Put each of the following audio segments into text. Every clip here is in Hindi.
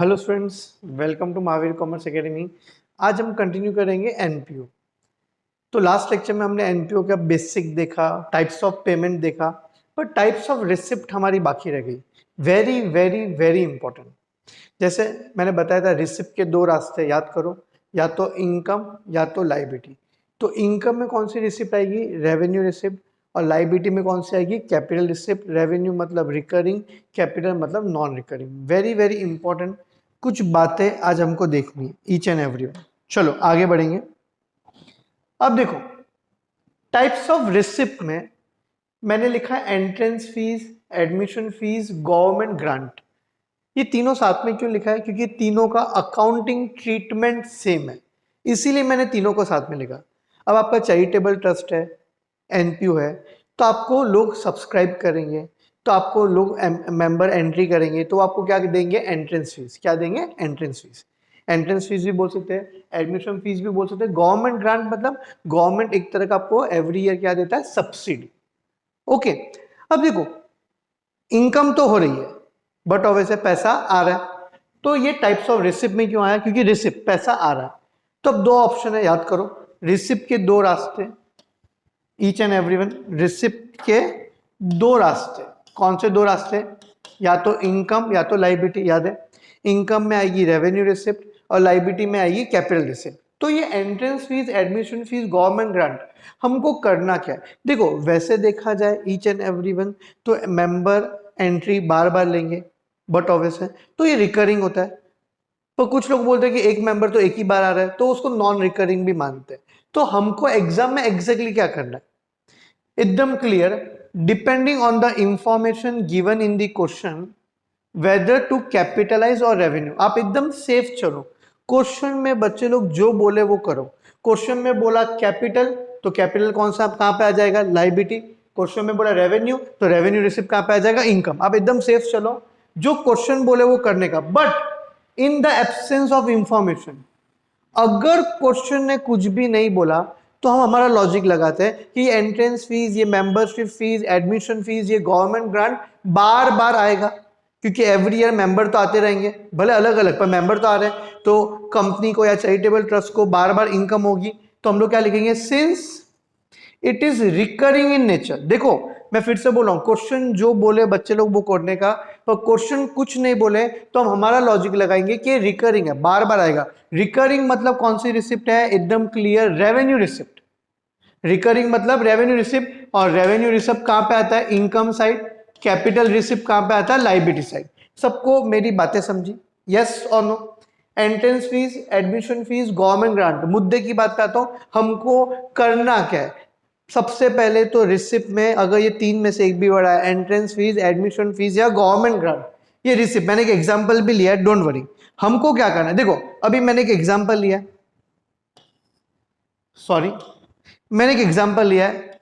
Hello students, welcome to Mahavir commerce academy. आज हम कंटिन्यू करेंगे एनपीओ। तो लास्ट लेक्चर में हमने एनपीओ का बेसिक देखा, टाइप्स ऑफ पेमेंट देखा, पर टाइप्स ऑफ रिसिप्ट हमारी बाकी रह गई। Very very very important. जैसे मैंने बताया था, रिसिप्ट के दो रास्ते याद करो, या तो इनकम या तो लाइबिलिटी। तो इनकम में कौन सी रिसिप्ट आएगी? Revenue receipt. और लाइबिलिटी में कौन सी आएगी? Capital receipt. रेवेन्यू मतलब रिकरिंग, कैपिटल मतलब non recurring. Very very important कुछ बातें आज हमको देखनी है, ईच एंड एवरी वन। चलो आगे बढ़ेंगे। अब देखो, टाइप्स ऑफ रिसिप्ट में मैंने लिखा entrance fees, admission fees, government grant. ये तीनों साथ में क्यों लिखा है? क्योंकि तीनों का अकाउंटिंग ट्रीटमेंट सेम है, इसीलिए मैंने तीनों को साथ में लिखा। अब आपका चैरिटेबल ट्रस्ट है, एनपीओ है, तो आपको लोग सब्सक्राइब करेंगे, तो आपको लोग मेंबर एंट्री करेंगे, तो आपको क्या देंगे? Entrance fees. क्या देंगे? Entrance fees. एंट्रेंस फीस भी बोल सकते हैं, एडमिशन फीस भी बोल सकते हैं। गवर्नमेंट ग्रांट मतलब गवर्नमेंट एक तरह का आपको एवरी ईयर क्या देता है? सब्सिडी। ओके। अब देखो, इनकम तो हो रही है बट ऑब्वियसली पैसा आ रहा है। तो ये टाइप्स ऑफ रिसिप्ट में क्यों आया? क्योंकि रिसिप्ट पैसा आ रहा है। तो अब दो ऑप्शन है, याद करो। रिसिप्ट के दो रास्ते, ईच एंड एवरीवन। रिसिप्ट के दो रास्ते, कौन से दो रास्ते? या तो इनकम या तो लाइबिलिटी। याद है, इनकम में आएगी रेवेन्यू रिसिप्ट और लाइबिलिटी में आएगी कैपिटल रिसिप्ट। तो ये entrance fees, admission fees, government grant, हमको करना क्या है? देखो, वैसे देखा जाए ईच एंड एवरीवन तो मेंबर एंट्री बार बार लेंगे, बट ऑब्वियस है तो ये रिकरिंग होता है। तो कुछ लोग बोलते हैं कि एक मेंबर तो एक ही बार आ रहा है, तो उसको नॉन रिकरिंग भी मानते हैं। तो हमको एग्जाम में एग्जैक्टली क्या करना है? एकदम clear, depending on the information given in the question whether to capitalise और रेवेन्यू। आप एकदम सेफ चलो। क्वेश्चन में बच्चे लोग जो बोले वो करो। क्वेश्चन में बोला कैपिटल, तो कैपिटल कौन सा कहां पे आ जाएगा? लाइबिलिटी। क्वेश्चन में बोला रेवेन्यू, तो रेवेन्यू रिसिप्ट कहां पे आ जाएगा? इनकम। आप एकदम सेफ चलो, जो क्वेश्चन बोले वो करने का। But in the absence of information, अगर क्वेश्चन ने कुछ भी नहीं बोला तो हम हमारा लॉजिक लगाते हैं कि एंट्रेंस फीस, ये मेंबरशिप फीस, एडमिशन फीस, ये गवर्नमेंट ग्रांट बार बार आएगा, क्योंकि एवरी ईयर मेंबर तो आते रहेंगे, भले अलग अलग पर मेंबर तो आ रहे हैं। तो कंपनी को या चैरिटेबल ट्रस्ट को बार बार इनकम होगी, तो हम लोग क्या लिखेंगे? Since it is recurring in nature. देखो, मैं फिर से बोल रहा हूं, क्वेश्चन जो बोले बच्चे लोग वो करने का, पर क्वेश्चन कुछ नहीं बोले तो हम हमारा लॉजिक लगाएंगे कि रिकरिंग है, बार बार आएगा। रिकरिंग मतलब कौन सी रिसिप्ट है? एकदम क्लियर, रेवेन्यू रिसिप्ट। रिकरिंग मतलब रेवेन्यू रिसिप्ट, और रेवेन्यू रिसिप्ट कहां पे आता है? Income side. कैपिटल रिसिप्ट कहां पे आता है? Liability side. सबको मेरी बातें समझी? यस और no? Entrance fees, admission fees, government grant, मुद्दे की बात करता हूं, हमको करना क्या है? सबसे पहले तो रिसिप्ट में अगर ये तीन में से एक भी वर्ड है, एंट्रेंस फीस, एडमिशन फीस या गवर्नमेंट ग्रांट, ये रिसिप्ट, मैंने एक एग्जांपल भी लिया है, डोंट वरी। हमको क्या करना है? देखो, अभी मैंने एक एग्जांपल लिया, सॉरी, मैंने एक एग्जांपल लिया है,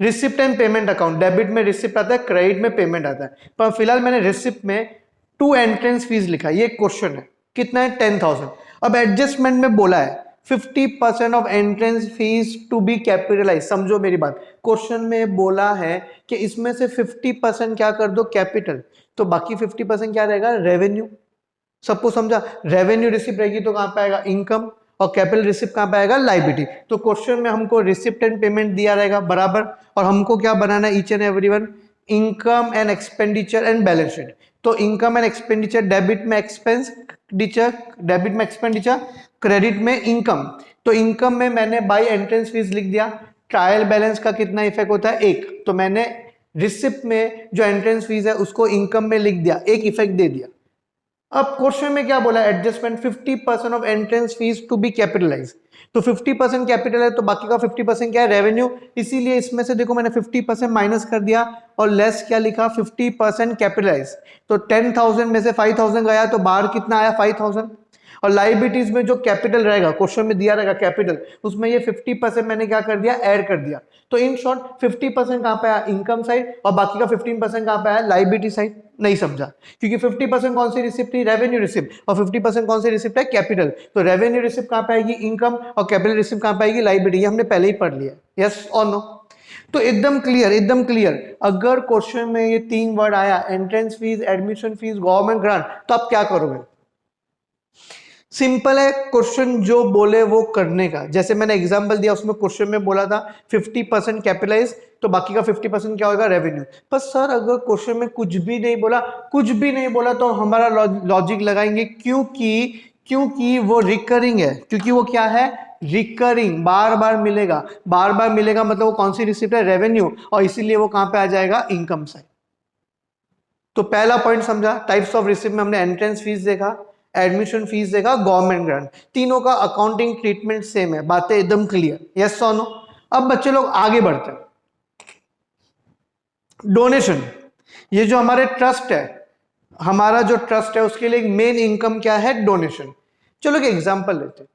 receipt and payment account. Debit में रिसिप्ट आता है, क्रेडिट में पेमेंट आता है। पर फिलहाल मैंने रिसिप्ट में 2 एंट्रेंस फीस लिखा है। ये क्वेश्चन है, कितना है? 10,000। अब एडजस्टमेंट में बोला है 50% of entrance fees to be capitalise. समझो मेरी बात, क्वेश्चन में बोला है कि इसमें से 50% क्या कर दो? कैपिटल, तो बाकी 50% क्या रहेगा? रेवेन्यू। सबको समझा? रेवेन्यू रिसिप्ट रहेगी तो कहां पे आएगा? इनकम। और कैपिटल रिसिप्ट कहां पे आएगा? लाइबिलिटी। तो क्वेश्चन में हमको रिसिप्ट एंड पेमेंट दिया रहेगा बराबर, और हमको क्या बनाना है? Each and everyone, income and expenditure and balance sheet. तो इनकम एंड एक्सपेंडिचर, डेबिट में एक्सपेंडिचर, डेबिट में एक्सपेंडिचर, क्रेडिट में इनकम। तो इनकम में मैंने बाई एंट्रेंस फीस लिख दिया। ट्रायल बैलेंस का कितना इफेक्ट होता है? 1। तो मैंने रिसिप्ट में जो एंट्रेंस फीस है उसको इनकम में लिख दिया, 1 इफेक्ट दे दिया। अब क्वेश्चन में क्या बोला? Adjustment 50% of entrance fees to be capitalise. तो 50% कैपिटल है, तो बाकी का 50% क्या है? रेवेन्यू। इसीलिए इसमें से देखो मैंने 50% माइनस कर दिया और लेस क्या लिखा? 50% कैपिटलाइज। तो 10,000 में से 5,000 गया, तो बाहर कितना आया? 5,000। और लाइबिलिटीज में जो कैपिटल रहेगा, क्वेश्चन में दिया रहेगा कैपिटल, उसमें ये 50% मैंने क्या कर दिया? ऐड कर दिया। तो इन शॉर्ट 50% कहां पे आया? इनकम साइड, और बाकी का 15% कहां पे आया? Liability side. नहीं समझा? क्योंकि 50% कौन सी रिसिप्ट थी? Revenue receipt. और 50% कौन सी रिसिप्ट है? कैपिटल। तो रेवेन्यू रिसिप्ट कहां पे आएगी? इनकम। और कैपिटल रिसिप्ट कहां पे आएगी? लाइबिलिटी। ये हमने पहले ही पढ़ लिया। यस और नो? तो एकदम क्लियर, एकदम क्लियर। अगर क्वेश्चन में ये तीन वर्ड आया, entrance fees, admission fees, government grant, तो आप क्या करोगे? सिंपल है, क्वेश्चन जो बोले वो करने का। जैसे मैंने एग्जांपल दिया, उसमें क्वेश्चन में बोला था 50% कैपिटलाइज, तो बाकी का 50% क्या होगा, रेवेन्यू। पर सर अगर क्वेश्चन में कुछ भी नहीं बोला, कुछ भी नहीं बोला, तो हमारा लॉजिक लगाएंगे, क्योंकि वो रिकरिंग है। क्योंकि वो क्या है, रिकरिंग, बार बार मिलेगा। बार बार मिलेगा मतलब वो कौन सी रिसिप्ट है, रेवेन्यू, और इसीलिए वो कहां पे आ जाएगा, इनकम साइड। तो पहला पॉइंट समझा, टाइप्स ऑफ रिसिप्ट में हमने एंट्रेंस फीस देखा, एडमिशन फीस देखा, गवर्नमेंट ग्रांट, तीनों का अकाउंटिंग ट्रीटमेंट सेम है, बातें एकदम क्लियर, यस और नो। अब बच्चे लोग आगे बढ़ते हैं। डोनेशन, ये जो हमारे ट्रस्ट है, हमारा जो ट्रस्ट है उसके लिए एक मेन इनकम क्या है, डोनेशन। चलो एक एग्जांपल लेते हैं।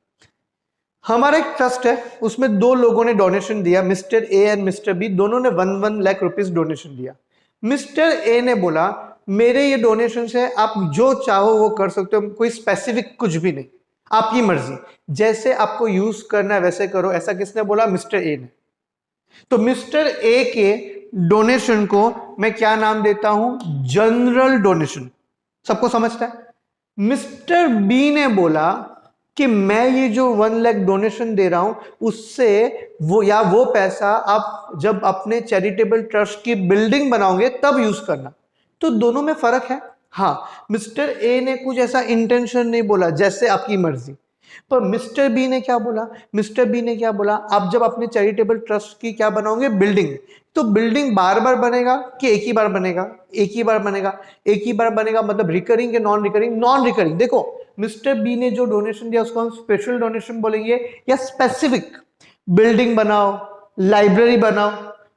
हमारा एक ट्रस्ट है, उसमें दो लोगों ने डोनेशन दिया, mister A and mister B, दोनों ने 1 लाख रुपीस डोनेशन दिया। मिस्टर ए ने बोला मेरे ये डोनेशन से आप जो चाहो वो कर सकते हो, कोई स्पेसिफिक कुछ भी नहीं, आपकी मर्जी, जैसे आपको यूज करना है वैसे करो। ऐसा किसने बोला, मिस्टर ए ने। तो मिस्टर ए के डोनेशन को मैं क्या नाम देता हूं, जनरल डोनेशन। सबको समझता है। मिस्टर बी ने बोला कि मैं ये जो 1 लाख डोनेशन दे रहा हूं, उससे वो पैसा आप जब अपने चैरिटेबल ट्रस्ट की बिल्डिंग बनाओगे तब यूज करना। तो दोनों में फर्क है। हाँ, मिस्टर ए ने कुछ ऐसा इंटेंशन नहीं बोला, जैसे आपकी मर्जी। पर मिस्टर बी ने क्या बोला, मिस्टर बी ने क्या बोला, आप जब अपने चैरिटेबल ट्रस्ट की क्या बनाओगे, बिल्डिंग, तो बिल्डिंग बार बार बनेगा कि एक ही बार बनेगा, एक ही बार बनेगा, एक ही बार बनेगा, मतलब रिकरिंग या नॉन रिकरिंग, नॉन रिकरिंग। देखो मिस्टर बी ने जो डोनेशन दिया उसको हम स्पेशल डोनेशन बोलेंगे या स्पेसिफिक, बिल्डिंग बनाओ, लाइब्रेरी बनाओ,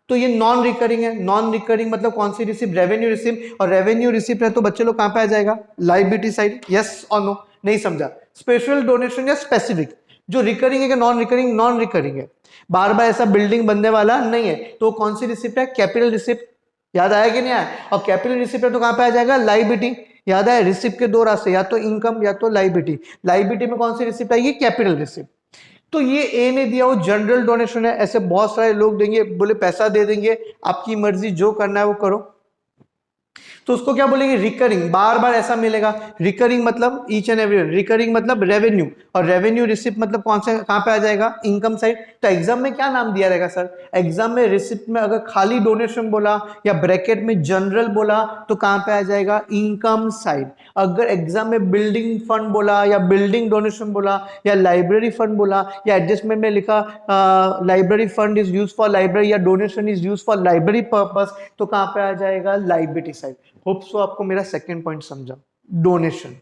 तो ये नॉन रिकरिंग है। नॉन रिकरिंग मतलब कौन सी रिसिप्ट, रेवेन्यू रिसिप्ट, और रेवेन्यू रिसिप्ट है तो बच्चे लोग कहां पे आ जाएगा, लाइबिलिटी साइड, यस और नो। नहीं समझा, स्पेशल डोनेशन या स्पेसिफिक, जो रिकरिंग है कि नॉन रिकरिंग, नॉन रिकरिंग है, बार बार ऐसा बिल्डिंग बनने वाला नहीं है, तो कौन सी रिसिप्ट है, कैपिटल रिसिप्ट। याद आया कि नहीं आया, और कैपिटल रिसिप्ट है तो कहां पे आ जाएगा, लाइबिलिटी। याद आया, रिसिप्ट के दो रास्ते, या तो इनकम या तो लाइबिलिटी। लाइबिलिटी में कौन सी रिसिप्ट आएगी, कैपिटल रिसिप्ट। तो ये ए ने दिया वो जनरल डोनेशन है। ऐसे बहुत सारे लोग देंगे, बोले पैसा दे देंगे, आपकी मर्जी, जो करना है वो करो, तो उसको क्या बोलेंगे, रिकरिंग, बार बार ऐसा मिलेगा। रिकरिंग मतलब ईच एंड एवरी, रिकरिंग मतलब रेवेन्यू, और रेवेन्यू रिसिप्ट मतलब कौन से, कहां पे आ जाएगा, इनकम साइड। तो एग्जाम में क्या नाम दिया रहेगा सर, एग्जाम में रिसिप्ट में अगर खाली डोनेशन बोला या ब्रैकेट में जनरल बोला तो कहां पे आ जाएगा, इनकम साइड। अगर एग्जाम में बिल्डिंग फंड बोला या बिल्डिंग डोनेशन बोला या लाइब्रेरी फंड बोला या एडजस्टमेंट में लिखा library fund is use for library or donation is use for library purpose, तो कहां पे आ जाएगा, लाइबिलिटी साइड। होप सो आपको मेरा सेकंड पॉइंट समझा, डोनेशन।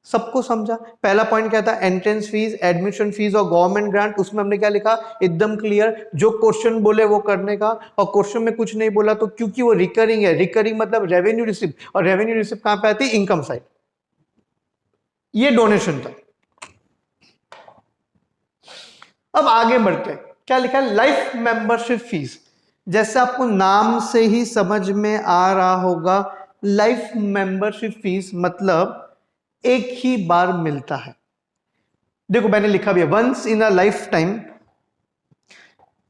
सबको समझा। पहला पॉइंट क्या था, एंट्रेंस फीस, एडमिशन फीस और गवर्नमेंट ग्रांट। उसमें हमने क्या लिखा, एकदम क्लियर, जो क्वेश्चन बोले वो करने का, और क्वेश्चन में कुछ नहीं बोला तो क्योंकि वो रिकरिंग है, रिकरिंग मतलब रेवेन्यू रिसिप्ट, और रेवेन्यू रिसिप्ट कहां पे आती है, इनकम साइड। ये डोनेशन था। अब आगे बढ़ते हैं, क्या लिखा है, लाइफ मेंबरशिप फीस। जैसे आपको नाम से ही समझ में आ रहा होगा, लाइफ मेंबरशिप फीस मतलब एक ही बार मिलता है। देखो मैंने लिखा भी है, once in a lifetime,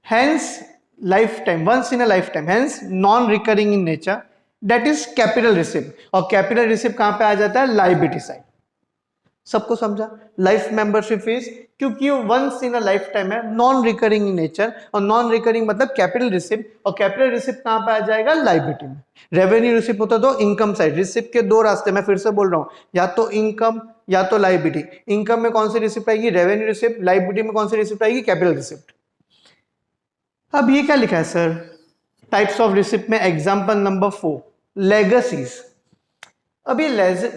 hence lifetime, once in a lifetime, hence non recurring in nature, that is capital receipt, और कैपिटल रिसिप्ट कहां पे आ जाता है, लायबिलिटी साइड। सबको समझा, लाइफ मेंबरशिप फीस क्योंकि वो once in a lifetime है, नॉन रिकरिंग इन नेचर, और नॉन रिकरिंग मतलब कैपिटल रिसिप्ट, और कैपिटल रिसिप्ट कहां पे आ जाएगा, लायबिलिटी में। रेवेन्यू रिसिप्ट होता तो इनकम साइड। रिसिप्ट के दो रास्ते, मैं फिर से बोल रहा हूं, या तो इनकम या तो लायबिलिटी। इनकम में कौन सी रिसिप्ट आएगी, रेवेन्यू रिसिप्ट। लायबिलिटी में कौन सी रिसिप्ट आएगी, कैपिटल रिसिप्ट। अब ये क्या लिखा है सर, टाइप्स ऑफ रिसिप्ट में एग्जांपल नंबर 4, लेगेसीज। अब ये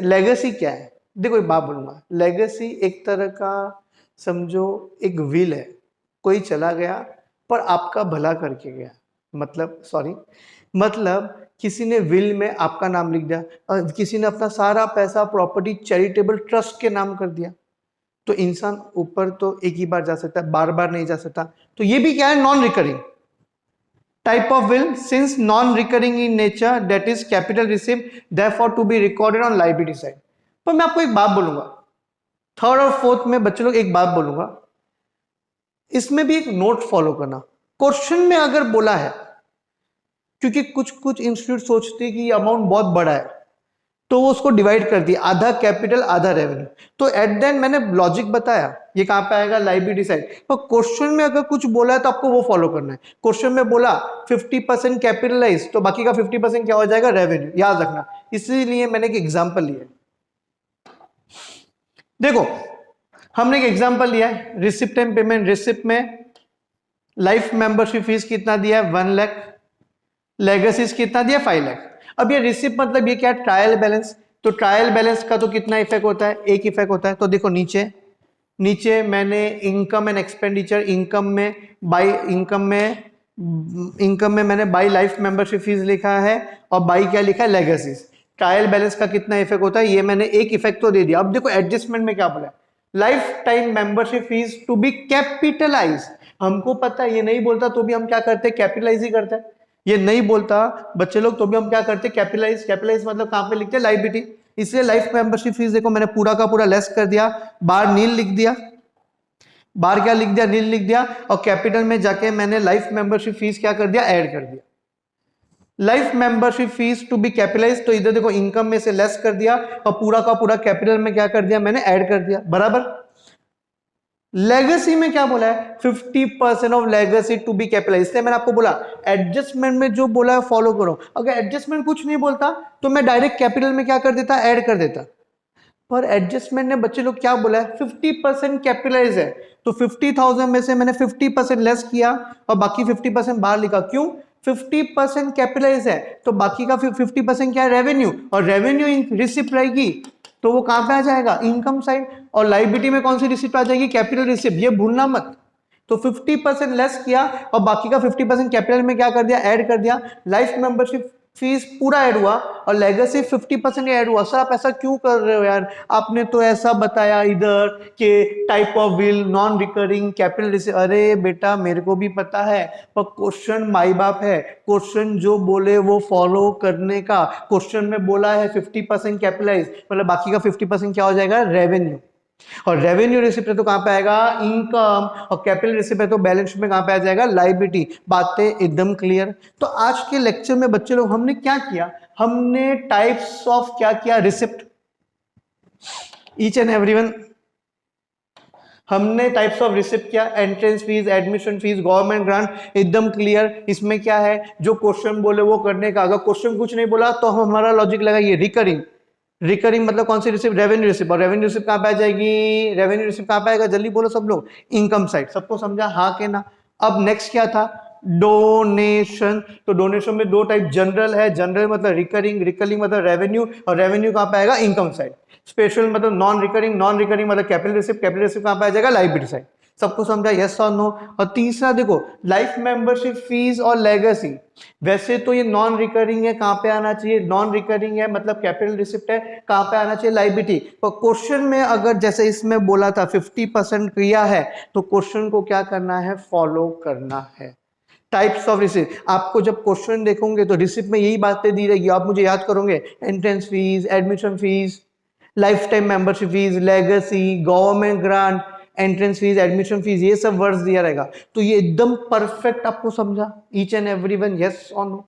लेगेसी क्या है, देखो एक बात बोलूंगा, लेगेसी एक तरह का समझो एक विल है, कोई चला गया पर आपका भला करके गया, मतलब सॉरी, मतलब किसी ने विल में आपका नाम लिख दिया, और किसी ने अपना सारा पैसा प्रॉपर्टी चैरिटेबल ट्रस्ट के नाम कर दिया, तो इंसान ऊपर तो एक ही बार जा सकता है, बार बार नहीं जा सकता। तो ये भी क्या है, non recurring type of will, since non-recurring in nature, that is capital receipt, therefore to be recorded on liability side। पर मैं आपको एक बात बोलूंगा, थर्ड और फोर्थ में बच्चे लोग एक बात बोलूंगा, इसमें भी एक नोट फॉलो करना। क्वेश्चन में अगर बोला है, क्योंकि कुछ कुछ इंस्टीट्यूट सोचते हैं कि ये अमाउंट बहुत बड़ा है, तो वो उसको डिवाइड कर दिया, आधा कैपिटल आधा रेवेन्यू। तो एट द एंड मैंने लॉजिक बताया, ये कहाँ पे आएगा, लायबिलिटी साइड। तो क्वेश्चन में अगर कुछ बोला है तो आपको वो फॉलो करना है। क्वेश्चन में बोला 50% कैपिटलाइज, तो बाकी का 50% क्या हो जाएगा, रेवेन्यू, याद रखना। इसीलिए मैंने एक एग्जाम्पल लिया। देखो हमने एक एग्जाम्पल लिया है, रिसिप्ट एंड पेमेंट। रिसिप्ट में लाइफ मेंबरशिप फीस कितना दिया है, 1 लाख। लेगेसीज कितना दिया, 5 लाख। अब ये रिसिप्ट मतलब ये क्या, ट्रायल बैलेंस। तो ट्रायल बैलेंस का तो कितना इफेक्ट होता है, एक इफेक्ट होता है। तो देखो नीचे नीचे मैंने इनकम एंड एक्सपेंडिचर, इनकम में मैंने बाई लाइफ मेंबरशिप फीस लिखा है, और बाई क्या लिखा है, लेगेसीज। ट्रायल बैलेंस का कितना इफेक्ट होता है, ये मैंने एक इफेक्ट तो दे दिया। अब देखो एडजस्टमेंट में क्या बोला है, lifetime membership fees to be capitalise. हमको पता है ये नहीं बोलता तो भी हम क्या करते हैं, कैपिटलाइज ही करते हैं। ये नहीं बोलता बच्चे लोग तो भी हम क्या करते हैं, कैपिटलाइज। कैपिटलाइज मतलब कहां पे लिखते हैं, लायबिलिटी। इसलिए लाइफ मेंबरशिप फीस देखो मैंने पूरा का पूरा लेस कर दिया, बार नील लिख दिया, बार क्या लिख दिया, नील लिख दिया, और कैपिटल में जाके मैंने लाइफ मेंबरशिप फीस क्या कर दिया, ऐड कर दिया। Life membership fees to be capitalise, तो इधर देखो इनकम में से लेस कर दिया, और पूरा का पूरा कैपिटल में क्या कर दिया, मैंने ऐड कर दिया, बराबर। लेगेसी में क्या बोला है, 50% of legacy to be capitalise. इसलिए मैंने आपको बोला एडजस्टमेंट में जो बोला है फॉलो करो। अगर एडजस्टमेंट कुछ नहीं बोलता तो मैं डायरेक्ट कैपिटल में क्या कर देता, ऐड कर देता। पर एडजस्टमेंट ने बच्चे लोग क्या बोला है, 50% कैपिटलाइज है, तो 50,000 में से मैंने 50% लेस किया और बाकी 50% बाहर लिखा। क्यों, 50% कैपिटलाइज है तो बाकी का 50% क्या है, रेवेन्यू, और रेवेन्यू रिसिप्ट रहेगी तो वो कहां पे आ जाएगा, इनकम साइड। और लायबिलिटी में कौन सी रिसिप्ट आ जाएगी, कैपिटल रिसिप्ट, ये भूलना मत। तो 50% लेस किया और बाकी का 50% कैपिटल में क्या कर दिया, ऐड कर दिया। लाइफ मेंबरशिप फीस पूरा ऐड हुआ और लेगेसी 50% ऐड हुआ। सर आप ऐसा क्यों कर रहे हो यार, आपने तो ऐसा बताया इधर कि type of will, non recurring, capital receipt. अरे बेटा मेरे को भी पता है, पर क्वेश्चन माई बाप है, क्वेश्चन जो बोले वो फॉलो करने का। क्वेश्चन में बोला है 50% कैपिटलाइज, मतलब बाकी का 50% क्या हो जाएगा, रेवेन्यू। और रेवेन्यू रिसिप्ट है तो कहां पे आएगा, इनकम, और कैपिटल रिसिप्ट है तो बैलेंस शीट में कहां पे आ जाएगा, लायबिलिटी। बातें एकदम क्लियर। तो आज के लेक्चर में बच्चे लोग हमने क्या किया, हमने टाइप्स ऑफ क्या किया, रिसिप्ट, ईच एंड एवरीवन। हमने टाइप्स ऑफ रिसिप्ट किया, entrance fees, admission fees, government grant, एकदम क्लियर। इसमें क्या है, जो क्वेश्चन बोले वो करने का। अगर क्वेश्चन कुछ नहीं बोला तो हमारा लॉजिक लगाइए, रिकरिंग। रिकरिंग मतलब कौन सी रिसिप्ट, रेवेन्यू रिसिप्ट। और रेवेन्यू रिसिप्ट कहां पे आ जाएगी, रेवेन्यू रिसिप्ट कहां पे आएगा, जल्दी बोलो सब लोग, इनकम साइड। सबको समझा, हाँ के ना। अब नेक्स्ट क्या था, डोनेशन। तो डोनेशन में दो टाइप, जनरल है, जनरल मतलब रिकरिंग, रिकरिंग मतलब रेवेन्यू, और रेवेन्यू कहां पे आएगा, इनकम साइड। स्पेशल मतलब नॉन रिकरिंग, नॉन रिकरिंग मतलब कैपिटल रिसिप्ट, कैपिटल रिसिप्ट कहां पे आ जाएगा, लायबिलिटी साइड। सबको समझा, यस और नो। और तीसरा देखो, लाइफ मेंबरशिप फीस और लेगेसी। वैसे तो ये नॉन रिकरिंग है, कहां पे आना चाहिए, नॉन रिकरिंग है मतलब कैपिटल रिसिप्ट है, कहां पे आना चाहिए, लायबिलिटी। पर क्वेश्चन में अगर जैसे इसमें बोला था 50% किया है तो क्वेश्चन को क्या करना है, फॉलो करना है। टाइप्स ऑफ रिसिप्ट, आपको जब क्वेश्चन देखोगे तो रिसिप्ट में यही बातें दी रहेगी, आप मुझे याद करोगे, entrance fees, admission fees, life time membership fees, legacy, government grant, entrance fees, admission fees, ये सब वर्ड्स दिया रहेगा। तो ये एकदम परफेक्ट आपको समझा, ईच एंड एवरीवन, यस और नो।